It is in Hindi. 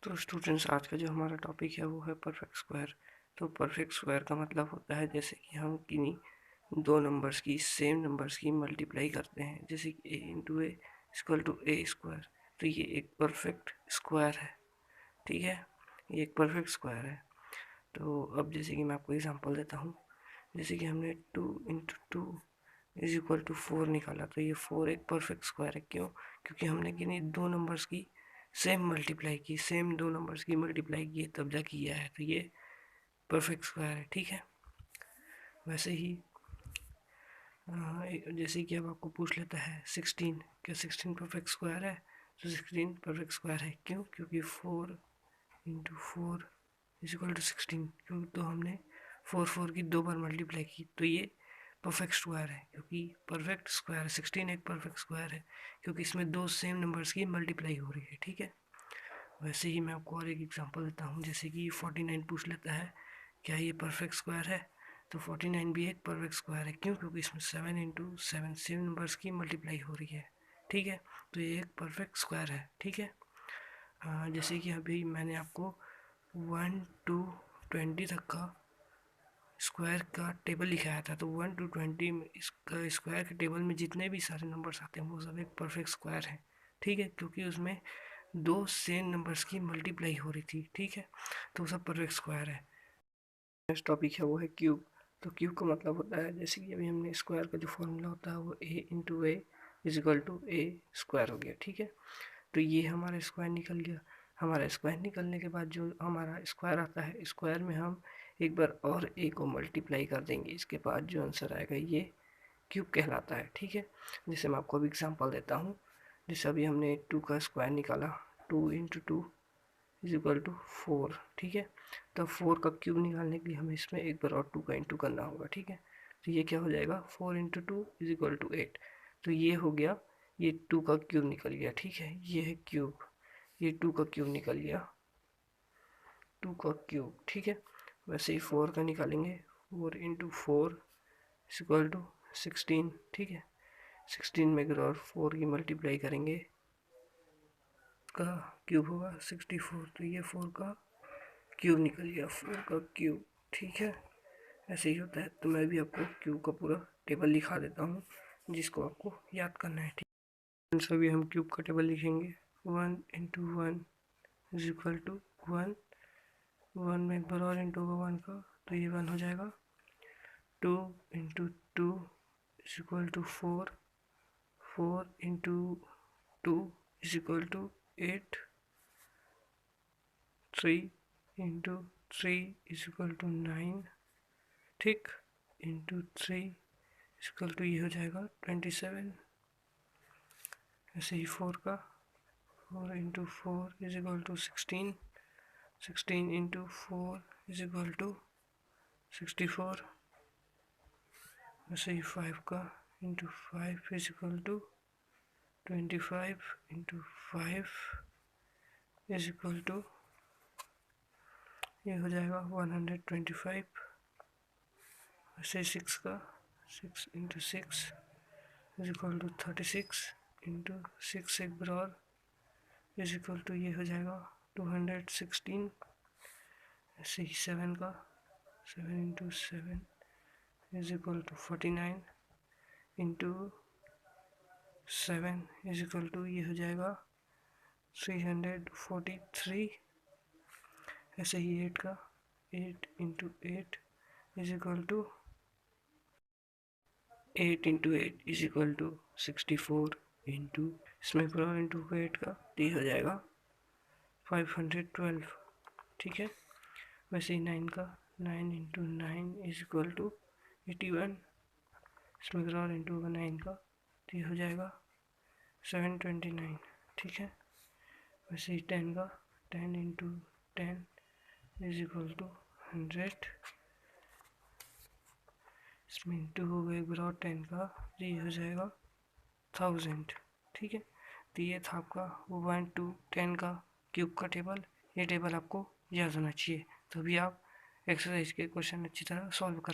तो स्टूडेंट्स, आज का जो हमारा टॉपिक है वो है परफेक्ट स्क्वायर। तो परफेक्ट स्क्वायर का मतलब होता है जैसे कि हम किन्हीं दो नंबर्स की, सेम नंबर्स की मल्टीप्लाई करते हैं, जैसे कि a into A equal to A square. तो ये एक परफेक्ट स्क्वायर है, ठीक है, ये एक परफेक्ट स्क्वायर है। तो अब जैसे कि मैं आपको एग्जांपल देता हूँ, जैसे कि हमने 2 into two is equal to 4 निकाला, तो ये 4 एक परफेक्ट स्क्वायर है। क्यों? क्योंकि हमने किन्हीं दो नंबर्स की सेम मल्टीप्लाई की, सेम दो नंबर्स की मल्टीप्लाई की तब जा किया है, तो ये परफेक्ट स्क्वायर है, ठीक है। वैसे ही जैसे कि अब आपको पूछ लेता है 16, क्या 16 परफेक्ट स्क्वायर है? तो 16 परफेक्ट स्क्वायर है। क्यों? क्योंकि 4 into four is equal to 16। क्यों? तो हमने 4 की दो बार मल्टीप्लाई की, तो ये परफेक्ट स्क्वायर है। क्योंकि परफेक्ट स्क्वायर 16 एक परफेक्ट स्क्वायर है क्योंकि इसमें दो सेम नंबर्स की मल्टीप्लाई हो रही है, ठीक है। वैसे ही मैं आपको और एक एग्जांपल देता हूँ, जैसे कि 49 पूछ लेता है, क्या ये परफेक्ट स्क्वायर है? तो 49 भी एक परफेक्ट स्क्वायर है। क्यों? क्योंकि इसमें 7 इंटू सेवन सेम नंबर्स की मल्टीप्लाई हो रही है, ठीक है। तो ये एक परफेक्ट स्क्वायर है, ठीक है। जैसे कि अभी मैंने आपको 1 to 20 तक का स्क्वायर का टेबल लिखाया था, तो 1 to 20 में इसका स्क्वायर के टेबल में जितने भी सारे नंबर्स आते हैं वो सब एक परफेक्ट स्क्वायर है, ठीक है। क्योंकि उसमें दो सेम नंबर्स की मल्टीप्लाई हो रही थी, ठीक है, तो सब परफेक्ट स्क्वायर है। नेक्स्ट टॉपिक है वो है क्यूब। तो क्यूब का मतलब होता है, जैसे कि अभी हमने स्क्वायर का जो फॉर्मूला होता है वो a into A is equal to A square हो गया, ठीक है। तो ये हमारा स्क्वायर निकल गया। हमारा स्क्वायर निकलने के बाद जो हमारा स्क्वायर आता है, स्क्वायर में हम एक बार और ए को मल्टीप्लाई कर देंगे, इसके बाद जो आंसर आएगा ये क्यूब कहलाता है, ठीक है। जैसे मैं आपको अभी एग्जांपल देता हूँ, जैसे अभी हमने 2 का स्क्वायर निकाला, 2 into two is equal to 4, ठीक है। तो 4 का क्यूब निकालने के लिए हमें इसमें एक बार और 2 का इंटू करना होगा, ठीक है। तो ये क्या हो जाएगा, 4 into two is equal to 8। तो ये हो गया, ये 2 का क्यूब निकल गया, ठीक है, ये है क्यूब, ये 2 का क्यूब निकल गया, 2 का क्यूब, ठीक है। वैसे ही 4 का निकालेंगे, 4 into four is equal to 16, ठीक है। 16 में अगर और 4 की मल्टीप्लाई करेंगे का क्यूब होगा 64, तो ये 4 का क्यूब निकल गया, 4 का क्यूब, ठीक है। ऐसे ही होता है। तो मैं भी आपको क्यूब का पूरा टेबल लिखा देता हूँ जिसको आपको याद करना है, ठीक है। सभी हम क्यूब का टेबल लिखेंगे, 1 into one is equal to 1, 1 में एक बार और इंटू होगा 1 का, तो ये 1 हो जाएगा। 2 into two is equal to 4, 4 into two is equal to 8, 3 into three is equal to 9, ठीक, इंटू थ्री इक्वल टू ये हो जाएगा 27। ऐसे ही 4 का, 4 into four is equal to 16, 16 into four is equal to 64। ऐसे ही 5 का, into 5 is equal to 25, into 5 is equal to ये हो जाएगा 125। ऐसे 6 का, 6 into six is equal to 36, into 6 एक बार और इज इक्वल टू ये हो जाएगा 216। ऐसे ही 7 का, 7 into seven is equal to 49, into 7 is equal to ये हो जाएगा 343। ऐसे ही 8 का, 8 into eight is equal to 8 into eight is equal to 64, into इसमें पूरा इंटू 8 का, तो ये हो जाएगा 512, ठीक है। वैसे ही 9 का, 9 into nine is equal to 81, इसमें अगर और इंटू होगा 9 का, तो ये हो जाएगा 729, ठीक है। वैसे ही 10 का, 10 into ten is equal to 100, इसमें इंटू हो गया एक बार और 10 का, तो ये हो जाएगा 1000, ठीक है। तो ये था आपका 1 to 10 का क्यूब का टेबल। ये टेबल आपको याद होना चाहिए, तो भी आप एक्सरसाइज के क्वेश्चन अच्छी तरह सॉल्व कर